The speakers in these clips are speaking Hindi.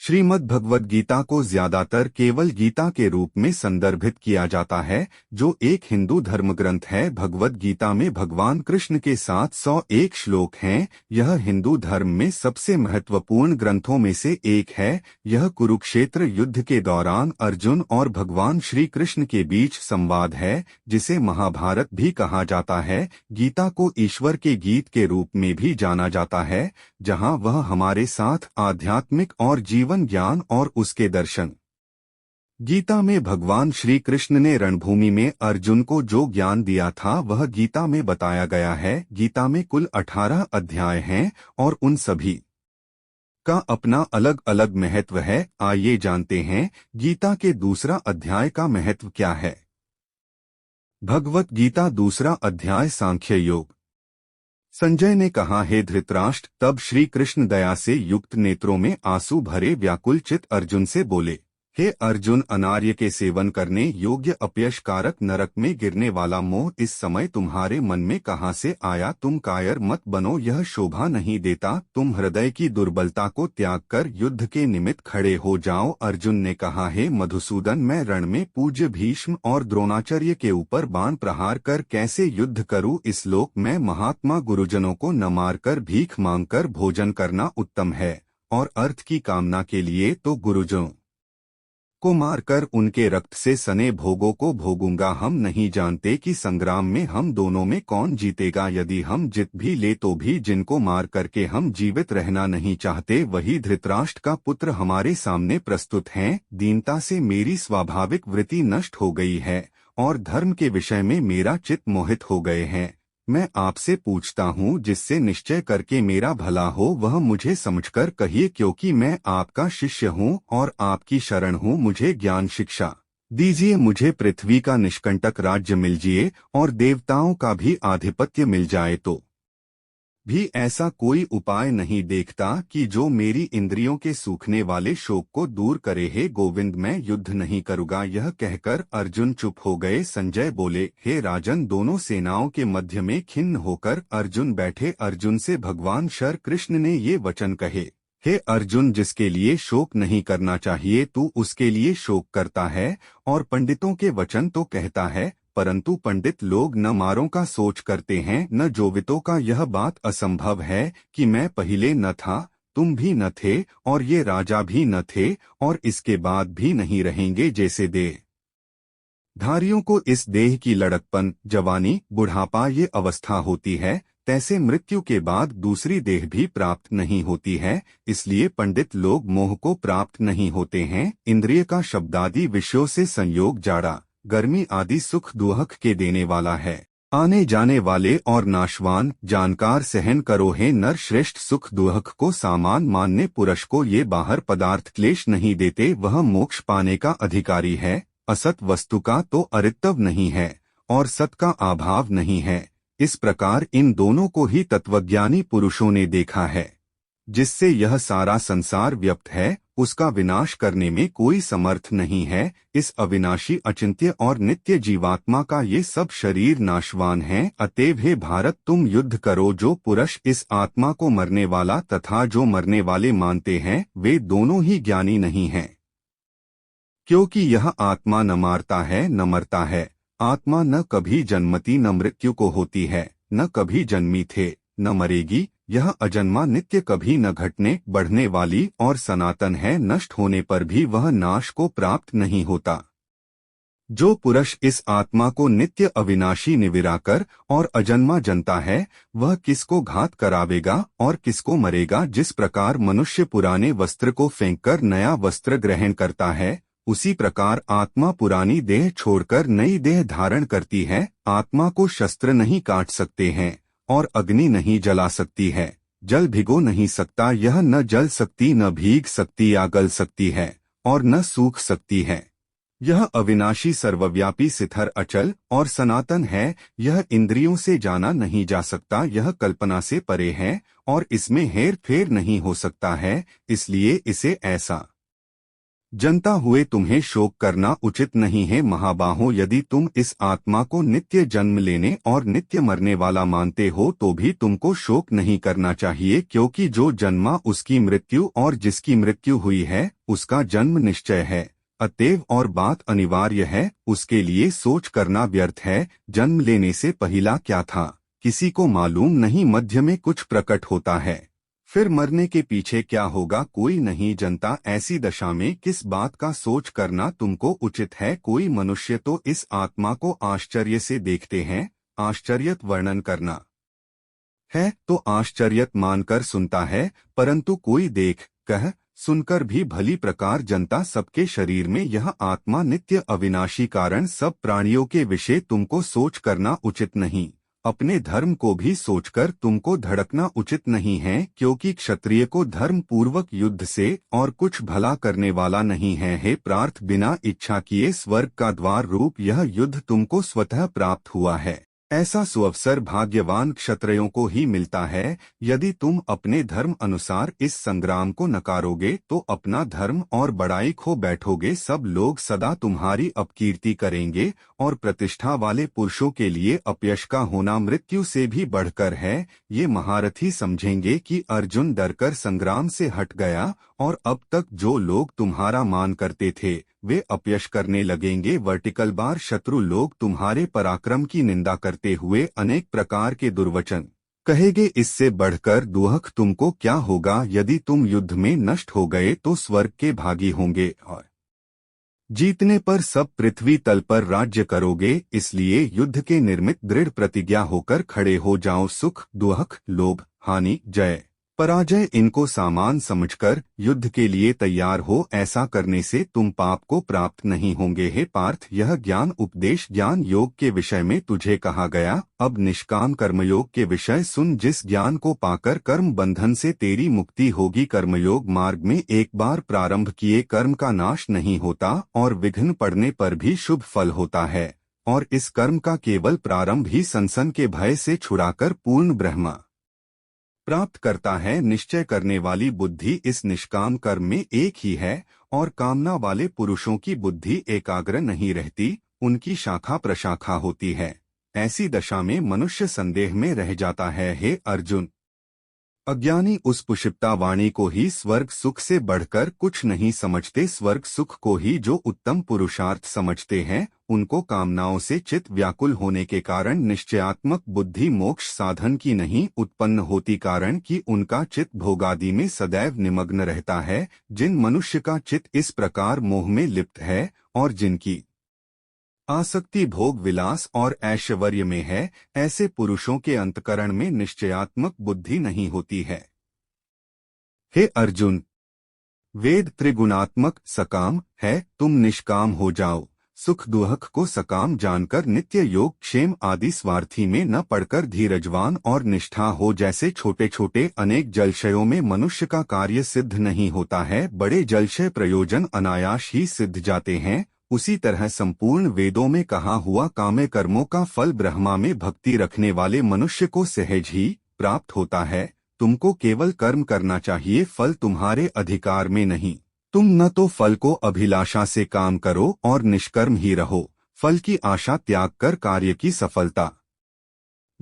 श्रीमद् भगवद गीता को ज्यादातर केवल गीता के रूप में संदर्भित किया जाता है, जो एक हिंदू धर्म ग्रंथ है। भगवद गीता में भगवान कृष्ण के 701 श्लोक हैं। यह हिंदू धर्म में सबसे महत्वपूर्ण ग्रंथों में से एक है। यह कुरुक्षेत्र युद्ध के दौरान अर्जुन और भगवान श्री कृष्ण के बीच संवाद है, जिसे महाभारत भी कहा जाता है। गीता को ईश्वर के गीत के रूप में भी जाना जाता है, जहां वह हमारे साथ आध्यात्मिक और जीवन ज्ञान और उसके दर्शन। गीता में भगवान श्री कृष्ण ने रणभूमि में अर्जुन को जो ज्ञान दिया था वह गीता में बताया गया है। गीता में कुल 18 अध्याय हैं और उन सभी का अपना अलग अलग महत्व है। आइए जानते हैं गीता के दूसरा अध्याय का महत्व क्या है। भगवत गीता दूसरा अध्याय सांख्य योग। संजय ने कहा, हे धृतराष्ट्र। तब श्री कृष्ण दया से युक्त नेत्रों में आंसू भरे व्याकुल चित अर्जुन से बोले, हे अर्जुन, अनार्य के सेवन करने योग्य अपयशकारक नरक में गिरने वाला मोह इस समय तुम्हारे मन में कहाँ से आया? तुम कायर मत बनो, यह शोभा नहीं देता। तुम हृदय की दुर्बलता को त्याग कर युद्ध के निमित्त खड़े हो जाओ। अर्जुन ने कहा, हे मधुसूदन, मैं रण में पूज्य भीष्म और द्रोणाचार्य के ऊपर बाण प्रहार कर कैसे युद्ध करूं? इस लोक में महात्मा गुरुजनों को न मारकर भीख मांगकर भोजन करना उत्तम है, और अर्थ की कामना के लिए तो गुरुजनों को मारकर उनके रक्त से सने भोगों को भोगूंगा। हम नहीं जानते कि संग्राम में हम दोनों में कौन जीतेगा। यदि हम जीत भी ले तो भी जिनको मार करके हम जीवित रहना नहीं चाहते, वही धृतराष्ट्र का पुत्र हमारे सामने प्रस्तुत हैं। दीनता से मेरी स्वाभाविक वृत्ति नष्ट हो गई है और धर्म के विषय में मेरा चित्त मोहित हो गए हैं। मैं आपसे पूछता हूँ, जिससे निश्चय करके मेरा भला हो वह मुझे समझकर कहिए, क्योंकि मैं आपका शिष्य हूँ और आपकी शरण हूँ। मुझे ज्ञान शिक्षा दीजिए। मुझे पृथ्वी का निष्कंटक राज्य मिल जाए और देवताओं का भी आधिपत्य मिल जाए तो भी ऐसा कोई उपाय नहीं देखता कि जो मेरी इंद्रियों के सूखने वाले शोक को दूर करे। हे गोविंद, मैं युद्ध नहीं करूँगा। यह कहकर अर्जुन चुप हो गए। संजय बोले, हे राजन, दोनों सेनाओं के मध्य में खिन्न होकर अर्जुन बैठे। अर्जुन से भगवान श्री कृष्ण ने ये वचन कहे, हे अर्जुन, जिसके लिए शोक नहीं करना चाहिए तू उसके लिए शोक करता है, और पंडितों के वचन तो कहता है, परंतु पंडित लोग न मारों का सोच करते हैं न जोवितों का। यह बात असंभव है कि मैं पहले न था, तुम भी न थे, और ये राजा भी न थे, और इसके बाद भी नहीं रहेंगे। जैसे देह धारियों को इस देह की लड़कपन, जवानी, बुढ़ापा ये अवस्था होती है, तैसे मृत्यु के बाद दूसरी देह भी प्राप्त नहीं होती है। इसलिए पंडित लोग मोह को प्राप्त नहीं होते हैं। इंद्रिय का शब्दादि विषयों से संयोग जाड़ा, गर्मी आदि सुख दुहक के देने वाला है, आने जाने वाले और नाशवान। जानकार सहन करो हे नर श्रेष्ठ, सुख दुहक को सामान मानने पुरुष को ये बाहर पदार्थ क्लेश नहीं देते। वह मोक्ष पाने का अधिकारी है। असत वस्तु का तो अरित्व नहीं है और सत का अभाव नहीं है। इस प्रकार इन दोनों को ही तत्वज्ञानी पुरुषों ने देखा है। जिससे यह सारा संसार व्याप्त है, उसका विनाश करने में कोई समर्थ नहीं है। इस अविनाशी, अचिंत्य और नित्य जीवात्मा का ये सब शरीर नाशवान है। अतएव हे भारत, तुम युद्ध करो। जो पुरुष इस आत्मा को मरने वाला तथा जो मरने वाले मानते हैं, वे दोनों ही ज्ञानी नहीं हैं, क्योंकि यह आत्मा न मारता है न मरता है। आत्मा न कभी जन्मती न मृत्यु को होती है, न कभी जन्मी थे न मरेगी। यह अजन्मा, नित्य, कभी न घटने बढ़ने वाली और सनातन है। नष्ट होने पर भी वह नाश को प्राप्त नहीं होता। जो पुरुष इस आत्मा को नित्य अविनाशी निविराकर और अजन्मा जनता है, वह किसको घात करावेगा और किसको मरेगा। जिस प्रकार मनुष्य पुराने वस्त्र को फेंककर नया वस्त्र ग्रहण करता है, उसी प्रकार आत्मा पुरानी देह छोड़कर नई देह धारण करती है। आत्मा को शस्त्र नहीं काट सकते हैं और अग्नि नहीं जला सकती है। जल भिगो नहीं सकता। यह न जल सकती, न भीग सकती या गल सकती है, और न सूख सकती है। यह अविनाशी, सर्वव्यापी, स्थिर, अचल और सनातन है। यह इंद्रियों से जाना नहीं जा सकता। यह कल्पना से परे है और इसमें हेर फेर नहीं हो सकता है। इसलिए इसे ऐसा जनता हुए तुम्हें शोक करना उचित नहीं है महाबाहो। यदि तुम इस आत्मा को नित्य जन्म लेने और नित्य मरने वाला मानते हो तो भी तुमको शोक नहीं करना चाहिए, क्योंकि जो जन्मा उसकी मृत्यु और जिसकी मृत्यु हुई है उसका जन्म निश्चय है। अतएव और बात अनिवार्य है, उसके लिए सोच करना व्यर्थ है। जन्म लेने से पहला क्या था किसी को मालूम नहीं, मध्य में कुछ प्रकट होता है, फिर मरने के पीछे क्या होगा कोई नहीं जानता। ऐसी दशा में किस बात का सोच करना तुमको उचित है। कोई मनुष्य तो इस आत्मा को आश्चर्य से देखते हैं, आश्चर्यत वर्णन करना है तो आश्चर्यत मानकर सुनता है, परंतु कोई देख कह सुनकर भी भली प्रकार जनता सबके शरीर में यह आत्मा नित्य अविनाशी कारण सब प्राणियों के विषय तुमको सोच करना उचित नहीं। अपने धर्म को भी सोचकर तुमको धड़कना उचित नहीं है, क्योंकि क्षत्रिय को धर्म पूर्वक युद्ध से और कुछ भला करने वाला नहीं है। हे पार्थ, बिना इच्छा किए स्वर्ग का द्वार रूप यह युद्ध तुमको स्वतः प्राप्त हुआ है। ऐसा सुअवसर भाग्यवान क्षत्रियों को ही मिलता है। यदि तुम अपने धर्म अनुसार इस संग्राम को नकारोगे तो अपना धर्म और बड़ाई खो बैठोगे। सब लोग सदा तुम्हारी अपकीर्ति करेंगे और प्रतिष्ठा वाले पुरुषों के लिए अपयश का होना मृत्यु से भी बढ़कर है। ये महारथी समझेंगे कि अर्जुन डरकर संग्राम से हट गया और अब तक जो लोग तुम्हारा मान करते थे वे अपयश करने लगेंगे। वर्टिकल बार शत्रु लोग तुम्हारे पराक्रम की निंदा करते हुए अनेक प्रकार के दुर्वचन कहेंगे। इससे बढ़कर दुख तुमको क्या होगा। यदि तुम युद्ध में नष्ट हो गए तो स्वर्ग के भागी होंगे और जीतने पर सब पृथ्वी तल पर राज्य करोगे। इसलिए युद्ध के निर्मित दृढ़ प्रतिज्ञा होकर खड़े हो जाओ। सुख दुख लोभ हानि जय पराजय इनको सामान समझकर युद्ध के लिए तैयार हो। ऐसा करने से तुम पाप को प्राप्त नहीं होंगे। हे पार्थ, यह ज्ञान उपदेश ज्ञान योग के विषय में तुझे कहा गया। अब निष्काम कर्मयोग के विषय सुन। जिस ज्ञान को पाकर कर्म बंधन से तेरी मुक्ति होगी। कर्मयोग मार्ग में एक बार प्रारंभ किए कर्म का नाश नहीं होता और विघ्न पड़ने पर भी शुभ फल होता है, और इस कर्म का केवल प्रारंभ ही संसन के भय से छुड़ाकर पूर्ण ब्रह्मा प्राप्त करता है। निश्चय करने वाली बुद्धि इस निष्काम कर्म में एक ही है और कामना वाले पुरुषों की बुद्धि एकाग्र नहीं रहती, उनकी शाखा प्रशाखा होती है। ऐसी दशा में मनुष्य संदेह में रह जाता है। हे अर्जुन, अज्ञानी उस पुषिप्ता वाणी को ही स्वर्ग सुख से बढ़कर कुछ नहीं समझते। स्वर्ग सुख को ही जो उत्तम पुरुषार्थ समझते हैं, उनको कामनाओं से चित्त व्याकुल होने के कारण निश्चयात्मक बुद्धि मोक्ष साधन की नहीं उत्पन्न होती, कारण कि उनका चित्त भोगादि में सदैव निमग्न रहता है। जिन मनुष्य का चित्त इस प्रकार मोह में लिप्त है और जिनकी आसक्ति भोग विलास और ऐश्वर्य में है, ऐसे पुरुषों के अंतकरण में निश्चयात्मक बुद्धि नहीं होती है। हे अर्जुन, वेद त्रिगुणात्मक सकाम है, तुम निष्काम हो जाओ। सुख दुख को सकाम जानकर नित्य योग क्षेम आदि स्वार्थी में न पड़कर धीरजवान और निष्ठा हो। जैसे छोटे छोटे अनेक जलशयों में मनुष्य का कार्य सिद्ध नहीं होता है, बड़े जलशय प्रयोजन अनायास ही सिद्ध जाते हैं, उसी तरह संपूर्ण वेदों में कहा हुआ काम्य कर्मों का फल ब्रह्मा में भक्ति रखने वाले मनुष्य को सहज ही प्राप्त होता है। तुमको केवल कर्म करना चाहिए, फल तुम्हारे अधिकार में नहीं। तुम न तो फल को अभिलाषा से काम करो और निष्कर्म ही रहो। फल की आशा त्याग कर कार्य की सफलता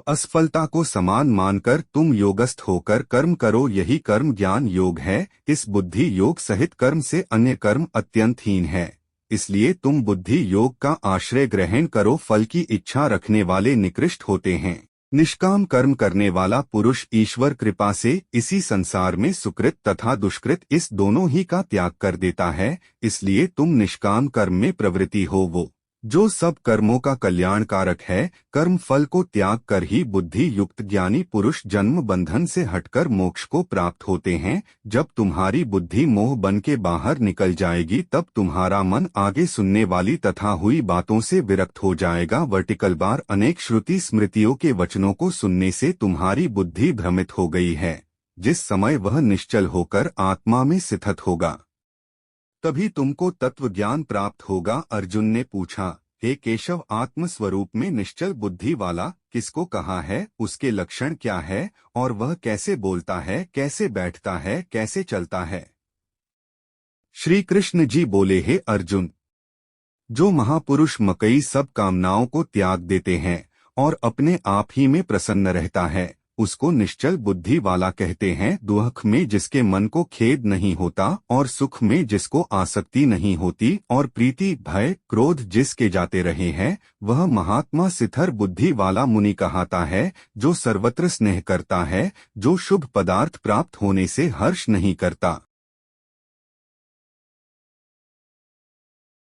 असफलता को समान मानकर तुम योगस्थ होकर कर्म करो, यही कर्म ज्ञान योग है। इस बुद्धि योग सहित कर्म से अन्य कर्म अत्यंत हीन है, इसलिए तुम बुद्धि योग का आश्रय ग्रहण करो। फल की इच्छा रखने वाले निकृष्ट होते हैं। निष्काम कर्म करने वाला पुरुष ईश्वर कृपा से इसी संसार में सुकृत तथा दुष्कृत इस दोनों ही का त्याग कर देता है। इसलिए तुम निष्काम कर्म में प्रवृत्ति हो, वो जो सब कर्मों का कल्याण कारक है। कर्म फल को त्याग कर ही बुद्धि युक्त ज्ञानी पुरुष जन्म बंधन से हटकर मोक्ष को प्राप्त होते हैं। जब तुम्हारी बुद्धि मोह बन के बाहर निकल जाएगी तब तुम्हारा मन आगे सुनने वाली तथा हुई बातों से विरक्त हो जाएगा। वर्टिकल बार अनेक श्रुति स्मृतियों के वचनों को सुनने से तुम्हारी बुद्धि भ्रमित हो गई है। जिस समय वह निश्चल होकर आत्मा में स्थित होगा तभी तुमको तत्व ज्ञान प्राप्त होगा। अर्जुन ने पूछा, हे केशव, आत्मस्वरूप में निश्चल बुद्धि वाला किसको कहा है, उसके लक्षण क्या है और वह कैसे बोलता है, कैसे बैठता है, कैसे चलता है। श्री कृष्ण जी बोले, हे अर्जुन, जो महापुरुष मकई सब कामनाओं को त्याग देते हैं और अपने आप ही में प्रसन्न रहता है, उसको निश्चल बुद्धि वाला कहते हैं। दुख में जिसके मन को खेद नहीं होता और सुख में जिसको आसक्ति नहीं होती और प्रीति भय क्रोध जिसके जाते रहे हैं, वह महात्मा स्थिर बुद्धि वाला मुनि कहाता है। जो सर्वत्र स्नेह करता है, जो शुभ पदार्थ प्राप्त होने से हर्ष नहीं करता,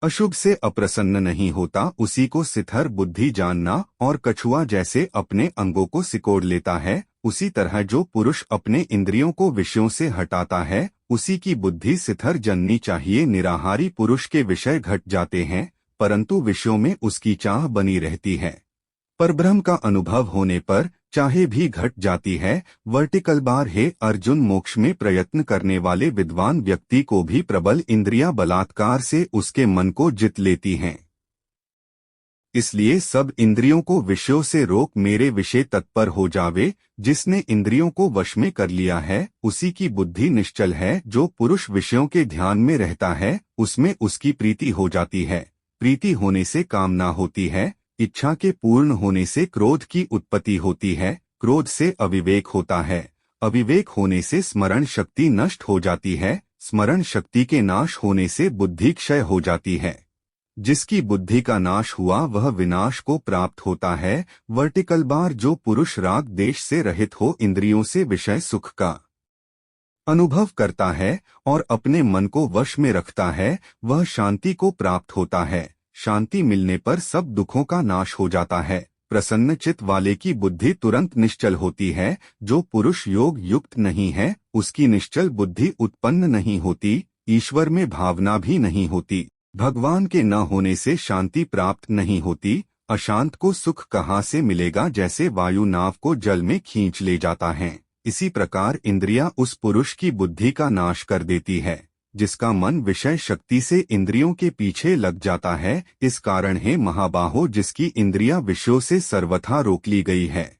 अशुभ से अप्रसन्न नहीं होता, उसी को स्थिर बुद्धि जानना। और कछुआ जैसे अपने अंगों को सिकोड़ लेता है, उसी तरह जो पुरुष अपने इंद्रियों को विषयों से हटाता है, उसी की बुद्धि स्थिर जननी चाहिए। निराहारी पुरुष के विषय घट जाते हैं, परंतु विषयों में उसकी चाह बनी रहती है। परब्रह्म का अनुभव होने पर चाहे भी घट जाती है। वर्टिकल बार, हे अर्जुन, मोक्ष में प्रयत्न करने वाले विद्वान व्यक्ति को भी प्रबल इंद्रियां बलात्कार से उसके मन को जित लेती हैं। इसलिए सब इंद्रियों को विषयों से रोक मेरे विषय तत्पर हो जावे। जिसने इंद्रियों को वश में कर लिया है, उसी की बुद्धि निश्चल है। जो पुरुष विषयों के ध्यान में रहता है, उसमें उसकी प्रीति हो जाती है। प्रीति होने से कामना होती है, इच्छा के पूर्ण होने से क्रोध की उत्पत्ति होती है, क्रोध से अविवेक होता है, अविवेक होने से स्मरण शक्ति नष्ट हो जाती है, स्मरण शक्ति के नाश होने से बुद्धि क्षय हो जाती है। जिसकी बुद्धि का नाश हुआ वह विनाश को प्राप्त होता है। वर्टिकल बार, जो पुरुष राग देश से रहित हो, इंद्रियों से विषय सुख का अनुभव करता है और अपने मन को वश में रखता है, वह शांति को प्राप्त होता है। शांति मिलने पर सब दुखों का नाश हो जाता है। प्रसन्न चित्त वाले की बुद्धि तुरंत निश्चल होती है। जो पुरुष योग युक्त नहीं है, उसकी निश्चल बुद्धि उत्पन्न नहीं होती, ईश्वर में भावना भी नहीं होती। भगवान के न होने से शांति प्राप्त नहीं होती। अशांत को सुख कहाँ से मिलेगा? जैसे वायु नाव को जल में खींच ले जाता है, इसी प्रकार इंद्रियां उस पुरुष की बुद्धि का नाश कर देती है जिसका मन विषय शक्ति से इंद्रियों के पीछे लग जाता है। इस कारण है महाबाहो, जिसकी इंद्रियां विषयों से सर्वथा रोक ली गई है।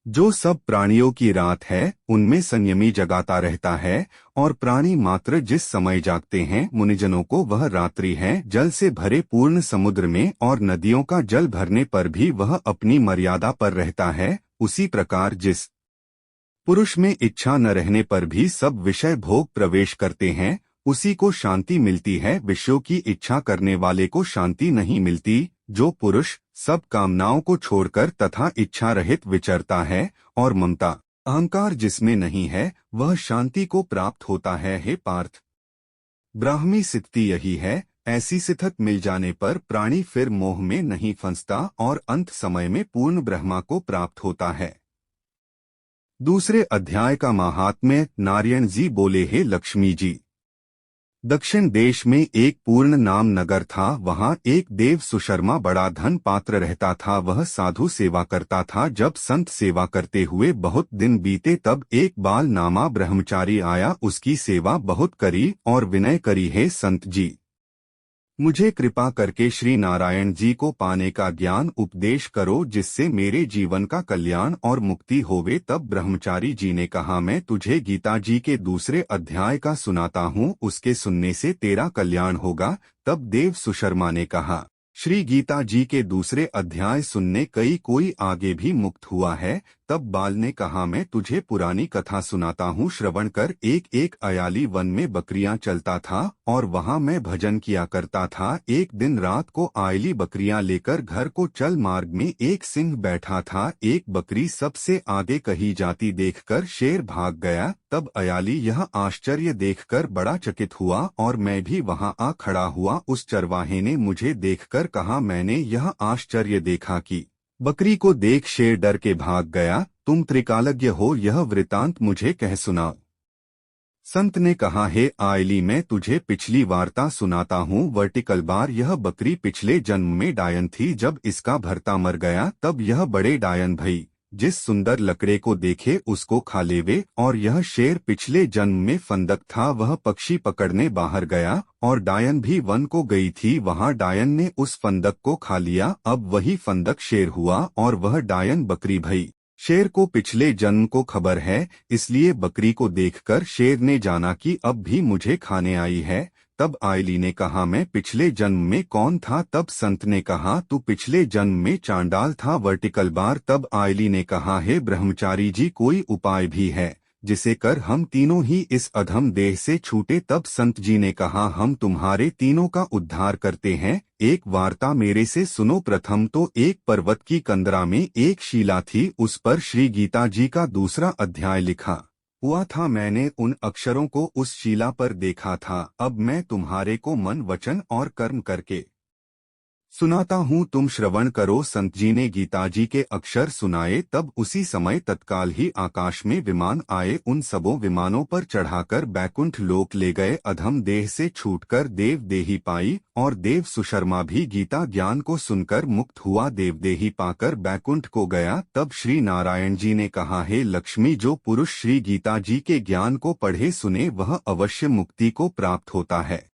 जो सब प्राणियों की रात है, उनमें संयमी जगाता रहता है, और प्राणी मात्र जिस समय जागते हैं, मुनिजनों को वह रात्रि है। जल से भरे पूर्ण समुद्र में और नदियों का जल भरने पर भी वह अपनी मर्यादा पर रहता है। उसी प्रकार जिस पुरुष में इच्छा न रहने पर भी सब विषय भोग प्रवेश करते हैं, उसी को शांति मिलती है। विषयों की इच्छा करने वाले को शांति नहीं मिलती। जो पुरुष सब कामनाओं को छोड़कर तथा इच्छा रहित विचरता है और ममता अहंकार जिसमें नहीं है, वह शांति को प्राप्त होता है। हे पार्थ, ब्राह्मी स्थिति यही है। ऐसी स्थिति मिल जाने पर प्राणी फिर मोह में नहीं फंसता और अंत समय में पूर्ण ब्रह्मा को प्राप्त होता है। दूसरे अध्याय का महात्म्य। नारायण जी बोले, हे लक्ष्मी जी, दक्षिण देश में एक पूर्ण नाम नगर था। वहाँ एक देव सुशर्मा बड़ा धन पात्र रहता था। वह साधु सेवा करता था। जब संत सेवा करते हुए बहुत दिन बीते, तब एक बाल नामा ब्रह्मचारी आया। उसकी सेवा बहुत करी और विनय करी, हे संत जी, मुझे कृपा करके श्री नारायण जी को पाने का ज्ञान उपदेश करो, जिससे मेरे जीवन का कल्याण और मुक्ति होवे। तब ब्रह्मचारी जी ने कहा, मैं तुझे गीता जी के दूसरे अध्याय का सुनाता हूँ, उसके सुनने से तेरा कल्याण होगा। तब देव सुशर्मा ने कहा, श्री गीता जी के दूसरे अध्याय सुनने कोई आगे भी मुक्त हुआ है। तब बाल ने कहा, मैं तुझे पुरानी कथा सुनाता हूँ, श्रवण कर। एक अयाली वन में बकरियां चलता था और वहाँ मैं भजन किया करता था। एक दिन रात को आयली बकरियां लेकर घर को चल मार्ग में एक सिंह बैठा था। एक बकरी सबसे आगे कही जाती देखकर शेर भाग गया। तब अयाली यह आश्चर्य देखकर बड़ा चकित हुआ और मैं भी वहाँ आ खड़ा हुआ। उस चरवाहे ने मुझे देखकर कहा, मैंने यह आश्चर्य देखा कि बकरी को देख शेर डर के भाग गया। तुम त्रिकालज्ञ हो, यह वृतांत मुझे कह सुनाओ। संत ने कहा, हे आयली, मैं तुझे पिछली वार्ता सुनाता हूँ। वर्टिकल बार, यह बकरी पिछले जन्म में डायन थी। जब इसका भर्ता मर गया, तब यह बड़े डायन भई। जिस सुंदर लकड़े को देखे उसको खा लेवे। और यह शेर पिछले जन्म में फंदक था। वह पक्षी पकड़ने बाहर गया और डायन भी वन को गई थी। वहाँ डायन ने उस फंदक को खा लिया। अब वही फंदक शेर हुआ और वह डायन बकरी भई। शेर को पिछले जन्म को खबर है, इसलिए बकरी को देखकर शेर ने जाना कि अब भी मुझे खाने आई है। तब आयली ने कहा मैं पिछले जन्म में कौन था? तब संत ने कहा तू पिछले जन्म में चांडाल था। Vertical bar. तब आयली ने कहा हे ब्रह्मचारी जी, कोई उपाय भी है जिसे कर हम तीनों ही इस अधम देह से छूटे? तब संत जी ने कहा हम तुम्हारे तीनों का उद्धार करते हैं। एक वार्ता मेरे से सुनो। प्रथम तो एक पर्वत की कंदरा में एक शिला थी, उस पर श्री गीता जी का दूसरा अध्याय लिखा हुआ था। मैंने उन अक्षरों को उस शिला पर देखा था। अब मैं तुम्हारे को मन, वचन और कर्म करके सुनाता हूँ, तुम श्रवण करो। संत जी ने गीता जी के अक्षर सुनाए। तब उसी समय तत्काल ही आकाश में विमान आए। उन सबों विमानों पर चढ़ाकर बैकुंठ लोक ले गए। अधम देह से छूटकर देव देही पाई और देव सुशर्मा भी गीता ज्ञान को सुनकर मुक्त हुआ। देव देही पाकर बैकुंठ को गया। तब श्री नारायण जी ने कहा हे लक्ष्मी, जो पुरुष श्री गीता जी के ज्ञान को पढ़े सुने वह अवश्य मुक्ति को प्राप्त होता है।